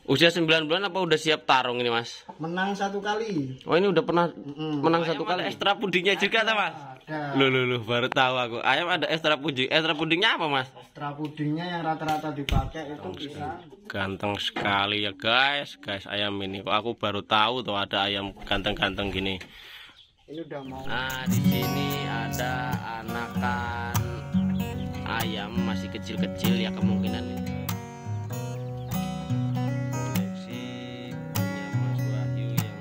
Usia 9 bulan apa udah siap tarung ini Mas? Menang 1 kali. Oh ini udah pernah menang Ayam 1 kali. ada ekstra pudingnya juga tak Mas? Ada. Loh, baru tahu aku. Ayam ada ekstra puding. Ekstra pudingnya apa Mas? Ekstra pudingnya yang rata-rata dipakai itu bisa. Ganteng sekali ya guys ayam ini. Kok aku baru tahu tuh ada ayam ganteng-ganteng gini. Ini udah mau. Nah di sini ada anakan ayam masih kecil-kecil ya kemungkinan ini. Koleksi punya Mas Wahyu yang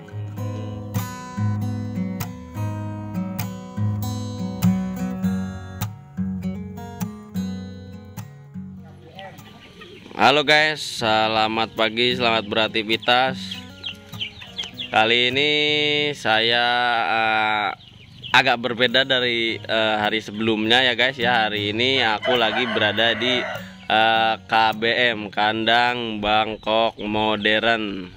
Halo guys, selamat pagi, selamat beraktivitas. Kali ini saya agak berbeda dari hari sebelumnya ya guys ya. Hari ini aku lagi berada di KBM, Kandang Bangkok Modern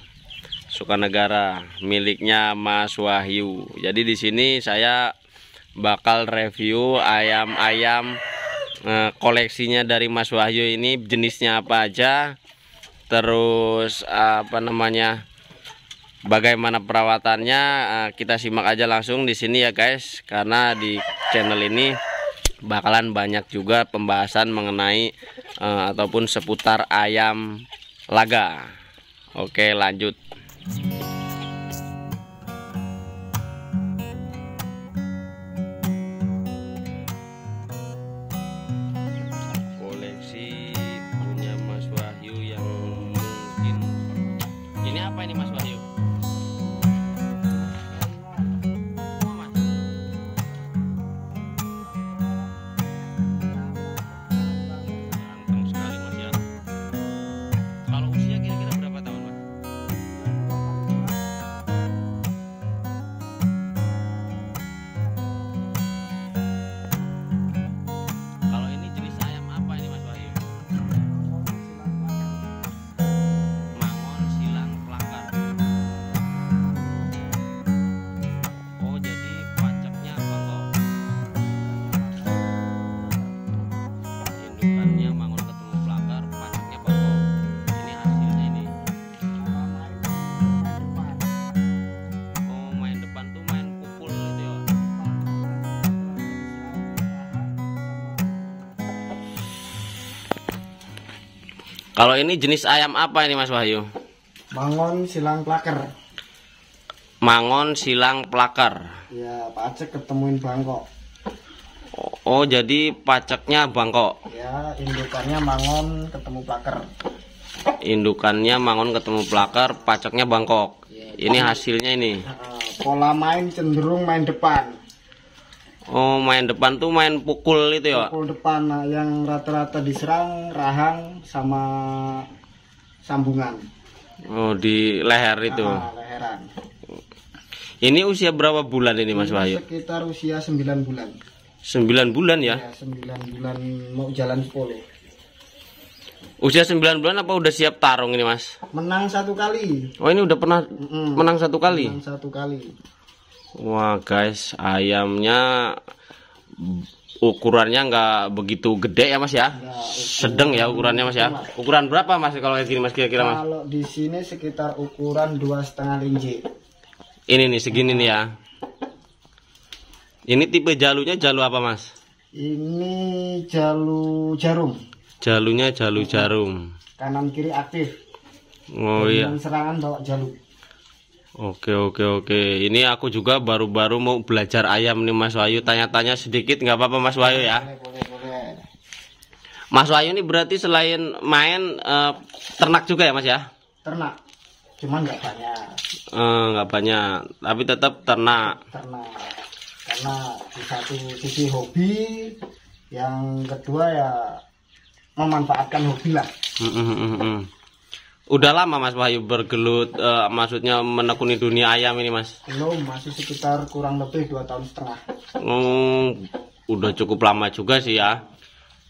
Sukanegara, miliknya Mas Wahyu. Jadi di sini saya bakal review ayam-ayam koleksinya dari Mas Wahyu ini, jenisnya apa aja, terus bagaimana perawatannya. Kita simak aja langsung di sini ya guys, karena di channel ini bakalan banyak juga pembahasan mengenai ataupun seputar ayam laga. Oke, lanjut. Koleksi punya Mas Wahyu yang mungkin ini apa ini Mas Wahyu? Kalau ini jenis ayam apa ini Mas Wahyu? Mangon silang plaker. Mangon silang plakar. Ya, pacek ketemuin Bangkok. Oh, jadi paceknya Bangkok. Ya, indukannya mangon ketemu plaker. Indukannya mangon ketemu plakar, paceknya Bangkok. Ini hasilnya ini. Pola main cenderung main depan. Oh, main depan tuh main pukul itu ya? Pukul depan, yang rata-rata diserang rahang sama sambungan. Oh, di leher itu. Leheran. Ini usia berapa bulan ini Mas Wahyu? Sekitar usia 9 bulan. 9 bulan ya? Ya, 9 bulan mau jalan 10. Usia 9 bulan apa udah siap tarung ini Mas? Menang 1 kali. Oh, ini udah pernah menang 1 kali? Menang 1 kali. Wah guys, ayamnya ukurannya nggak begitu gede ya Mas ya? Sedang ya ukurannya Mas ya? Ukuran berapa Mas kalau kayak gini Mas kira-kira Mas? Kalau di sini sekitar ukuran 2,5 inci. Ini nih segini nih ya. Ini tipe jalunya jalu apa Mas? Ini jalu jarum. Jalunya jalu jarum. Kanan kiri aktif. Oh iya. Dan serangan bawa jalu. Oke. Ini aku juga baru-baru mau belajar ayam nih Mas Wahyu. Tanya-tanya sedikit nggak apa-apa Mas Wahyu ya? Boleh. Mas Wahyu ini berarti selain main ternak juga ya Mas ya? Ternak. Cuman nggak banyak. Nggak banyak, tapi tetap ternak. Karena di satu sisi hobi, yang kedua ya memanfaatkan hobi lah. Udah lama Mas Wahyu bergelut, maksudnya menekuni dunia ayam ini Mas? Belum, masih sekitar kurang lebih 2,5 tahun. Udah cukup lama juga sih ya,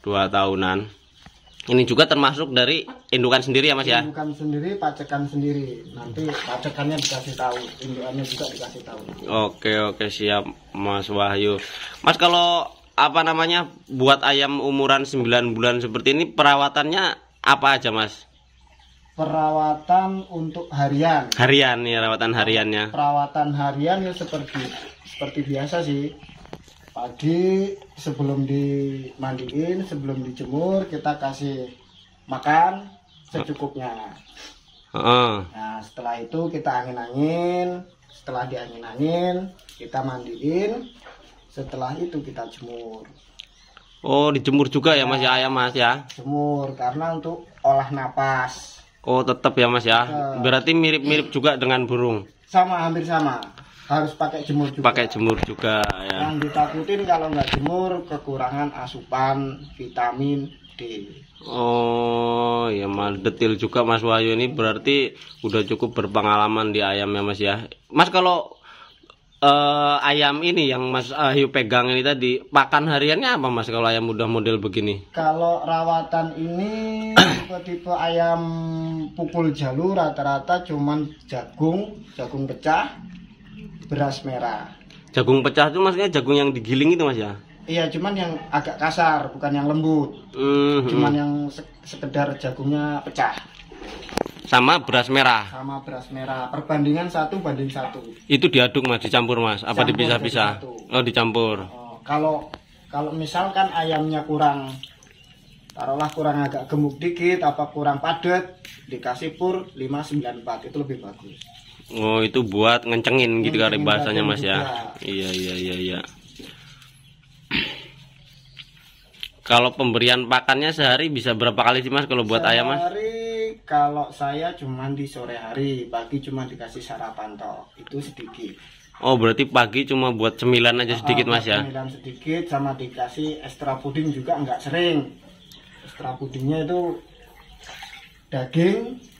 2 tahunan. Ini juga termasuk dari indukan sendiri ya Mas ya? Indukan sendiri, pacekan sendiri. Nanti pacekannya dikasih tahu, indukannya juga dikasih tahu. Oke siap Mas Wahyu. Mas kalau buat ayam umuran 9 bulan seperti ini perawatannya apa aja Mas? Perawatan untuk harian. Harian ya, rawatan hariannya. Perawatan harian ya seperti biasa sih. Pagi sebelum dimandiin, sebelum dijemur, kita kasih makan secukupnya. Nah, setelah itu kita angin-angin. Setelah diangin-angin, kita mandiin. Setelah itu kita jemur. Oh, dijemur juga ya Mas ya, ayam Mas ya? Jemur karena untuk olah napas. Oh, tetap ya Mas ya. Berarti mirip-mirip juga dengan burung. Sama, hampir sama. Harus pakai jemur juga. Pakai jemur juga ya. Yang ditakutin kalau nggak jemur kekurangan asupan vitamin D. Oh, ya Mas, detail juga Mas Wahyu ini berarti udah cukup berpengalaman di ayam ya Mas ya. Mas, kalau ayam ini yang Mas Wahyu pegang ini tadi, pakan hariannya apa Mas kalau ayam udah model begini? Kalau rawatan ini tipe ayam pukul jalur rata-rata cuman jagung pecah, beras merah. Jagung pecah itu maksudnya jagung yang digiling itu Mas ya? Iya, cuman yang agak kasar, bukan yang lembut. Cuman yang sekedar jagungnya pecah. Sama beras merah. Sama beras merah. Perbandingan 1:1. Itu diaduk Mas, dicampur Mas? Apa dipisah-pisah? Oh, dicampur. Kalau misalkan ayamnya kurang, taruhlah kurang agak gemuk dikit, apa kurang padat, dikasih pur 594 itu lebih bagus. Oh, itu buat ngencengin gitu kali bahasanya Mas ya? Juga. Iya. Kalau pemberian pakannya sehari bisa berapa kali sih Mas kalau buat ayam Mas? Sehari kalau saya cuman di sore hari, pagi cuma dikasih sarapan toh, itu sedikit. Oh, berarti pagi cuma buat cemilan aja sedikit Mas ya? Cemilan sedikit sama dikasih ekstra puding juga nggak sering. Ekstra pudingnya itu daging.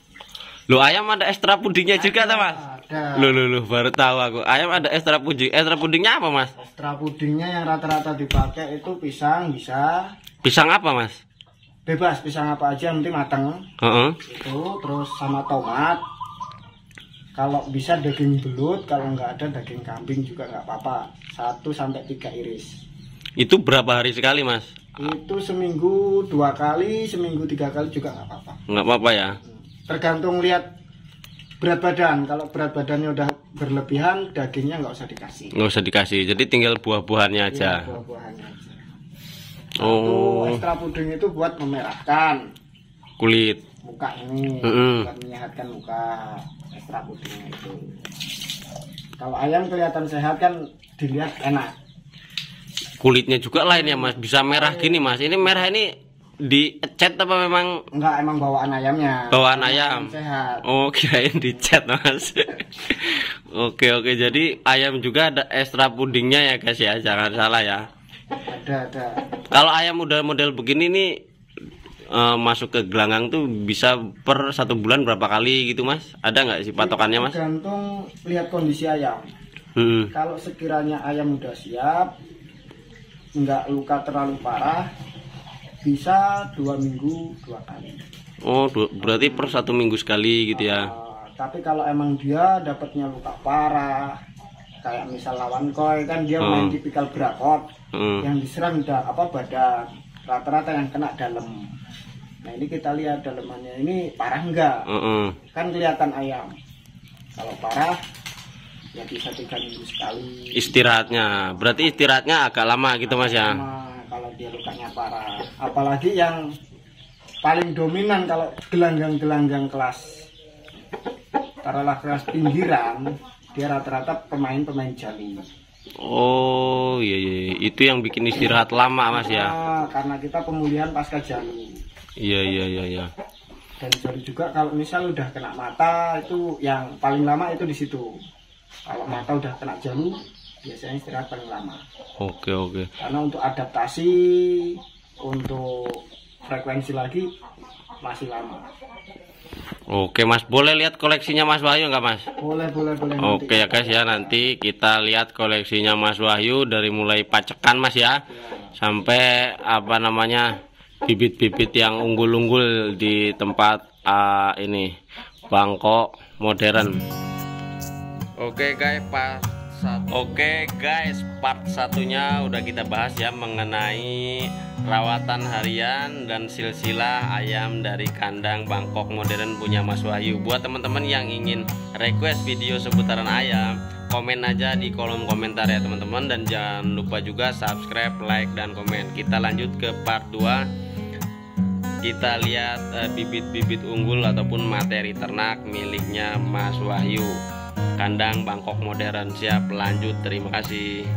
Loh, ayam ada ekstra pudingnya juga tuh Mas? Ada. Loh, baru tahu aku. Ayam ada ekstra puding. Ekstra pudingnya apa Mas? Ekstra pudingnya yang rata-rata dipakai itu pisang bisa. Pisang apa Mas? Bebas, pisang apa aja yang penting mateng. Itu terus sama tomat. Kalau bisa daging belut, kalau nggak ada daging kambing juga nggak apa-apa. 1-3 iris. Itu berapa hari sekali Mas? Itu seminggu 2 kali, seminggu 3 kali juga nggak apa-apa. Nggak apa-apa ya? Tergantung lihat berat badan. Kalau berat badannya udah berlebihan, dagingnya nggak usah dikasih. Nggak usah dikasih, jadi tinggal buah-buahannya aja. Ya, buah-buahannya aja. Oh, Ekstra puding itu buat memerahkan kulit muka ini, buat menyehatkan muka. Ekstra pudingnya itu. Kalau ayam kelihatan sehat kan dilihat enak. kulitnya juga lain ya Mas, bisa merah gini Mas. Ini merah ini dicat apa memang? Enggak, emang bawaan ayamnya. Bawaan ayam. Sehat. Oh, kirain dicat Mas. Oke, jadi ayam juga ada ekstra pudingnya ya guys ya, jangan salah ya. Ada. Kalau ayam udah model begini nih masuk ke gelanggang tuh bisa per 1 bulan berapa kali gitu Mas? Ada nggak sih patokannya Mas? Tergantung lihat kondisi ayam. Kalau sekiranya ayam udah siap, nggak luka terlalu parah, bisa 2 minggu 2 kali. Oh, berarti per 1 minggu sekali gitu ya? Tapi kalau emang dia dapatnya luka parah, kayak misal lawan koi kan dia main tipikal berakot, yang diserang badan, rata-rata yang kena dalam. Nah ini kita lihat dalemannya ini parah enggak? Kan kelihatan ayam. Kalau parah ya bisa 3 minggu sekali. Istirahatnya, berarti istirahatnya agak lama gitu Mas ya? Kalau dia lukanya parah, apalagi yang paling dominan kalau gelanggang kelas, taruhlah kelas pinggiran, dia rata-rata pemain jali. Oh iya, itu yang bikin istirahat lama Mas ya? Karena kita pemulihan pasca jalu. Iya. Dan jalu juga kalau misal udah kena mata itu yang paling lama itu di situ. Kalau mata udah kena jalu biasanya istirahat paling lama. Oke. Karena untuk adaptasi, untuk frekuensi lagi masih lama. Oke Mas, boleh lihat koleksinya Mas Wahyu nggak Mas? Boleh. Oke ya guys ya, nanti kita lihat koleksinya Mas Wahyu dari mulai pacekan Mas ya, sampai bibit-bibit yang unggul-unggul di tempat ini Bangkok modern. Oke guys, pas Oke guys, part satunya udah kita bahas ya, mengenai rawatan harian dan silsilah ayam dari kandang Bangkok modern punya Mas Wahyu. Buat teman-teman yang ingin request video seputaran ayam, komen aja di kolom komentar ya teman-teman. Dan jangan lupa juga subscribe, like, dan komen. Kita lanjut ke part 2. Kita lihat bibit-bibit unggul ataupun materi ternak miliknya Mas Wahyu, kandang Bangkok modern. Siap, lanjut, terima kasih.